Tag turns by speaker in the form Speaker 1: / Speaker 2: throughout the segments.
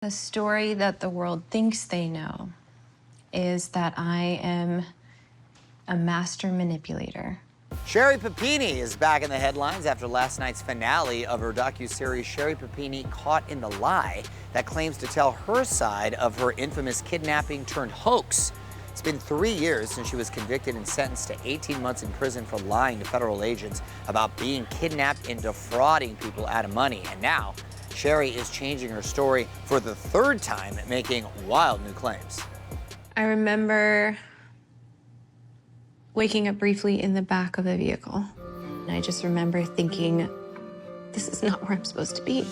Speaker 1: The story that the world thinks they know is that I am a master manipulator.
Speaker 2: Sherri Papini is back in the headlines after last night's finale of her docuseries Sherri Papini Caught in the Lie that claims to tell her side of her infamous kidnapping turned hoax. It's been 3 years since she was convicted and sentenced to 18 months in prison for lying to federal agents about being kidnapped and defrauding people out of money. And now, Sherri is changing her story for the third time, making wild new claims.
Speaker 1: I remember waking up briefly in the back of a vehicle. And I just remember thinking, this is not where I'm supposed to be.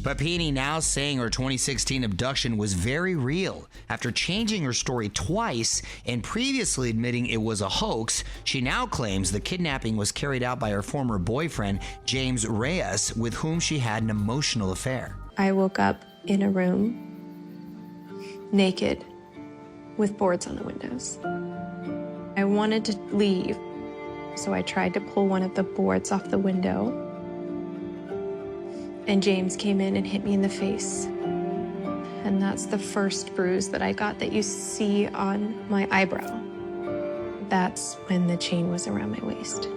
Speaker 3: Papini now saying her 2016 abduction was very real. After changing her story twice and previously admitting it was a hoax, she now claims the kidnapping was carried out by her former boyfriend, James Reyes, with whom she had an emotional affair.
Speaker 1: I woke up in a room, naked, with boards on the windows. I wanted to leave, so I tried to pull one of the boards off the window, and James came in and hit me in the face. And that's the first bruise that I got that you see on my eyebrow. That's when the chain was around my waist.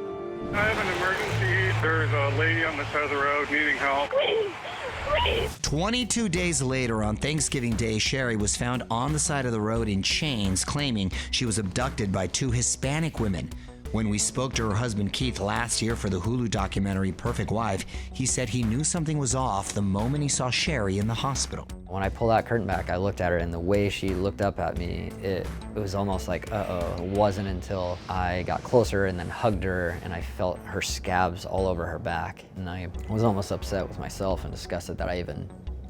Speaker 4: I have an emergency. There's a lady on the side of the road needing help.
Speaker 5: Please.
Speaker 3: 22 days later, on Thanksgiving Day, Sherri was found on the side of the road in chains, claiming she was abducted by 2 Hispanic women. When we spoke to her husband Keith last year for the Hulu documentary Perfect Wife, he said he knew something was off the moment he saw Sherri in the hospital.
Speaker 6: When I pulled that curtain back, I looked at her, and the way she looked up at me, it was almost like, uh-oh. It wasn't until I got closer and then hugged her, and I felt her scabs all over her back. And I was almost upset with myself and disgusted that I even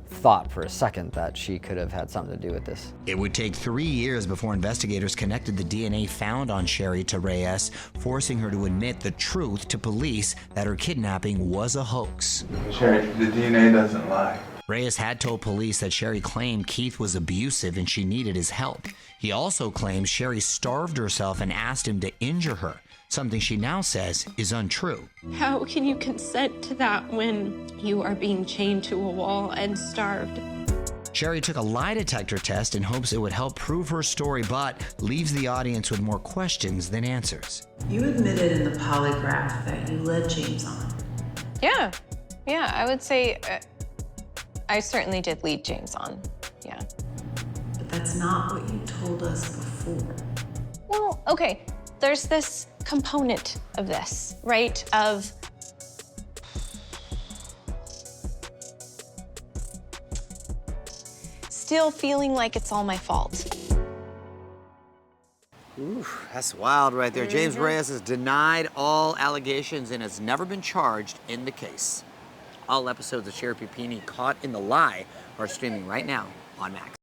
Speaker 6: thought for a second that she could have had something to do with this.
Speaker 3: It would take 3 years before investigators connected the DNA found on Sherri to Reyes, forcing her to admit the truth to police that her kidnapping was a hoax.
Speaker 7: Sherri, the DNA doesn't lie.
Speaker 3: Reyes had told police that Sherri claimed Keith was abusive and she needed his help. He also claims Sherri starved herself and asked him to injure her, something she now says is untrue.
Speaker 1: How can you consent to that when you are being chained to a wall and starved?
Speaker 3: Sherri took a lie detector test in hopes it would help prove her story, but leaves the audience with more questions than answers.
Speaker 8: You admitted in the polygraph that you led James on.
Speaker 9: Yeah, I would say I certainly did lead James on, yeah.
Speaker 8: But that's not what you told us before.
Speaker 9: Well, okay, there's this component of this, right? Of still feeling like it's all my fault.
Speaker 2: Ooh, that's wild right there. James Reyes has denied all allegations and has never been charged in the case. All episodes of Sherri Papini Caught in the Lie are streaming right now on Max.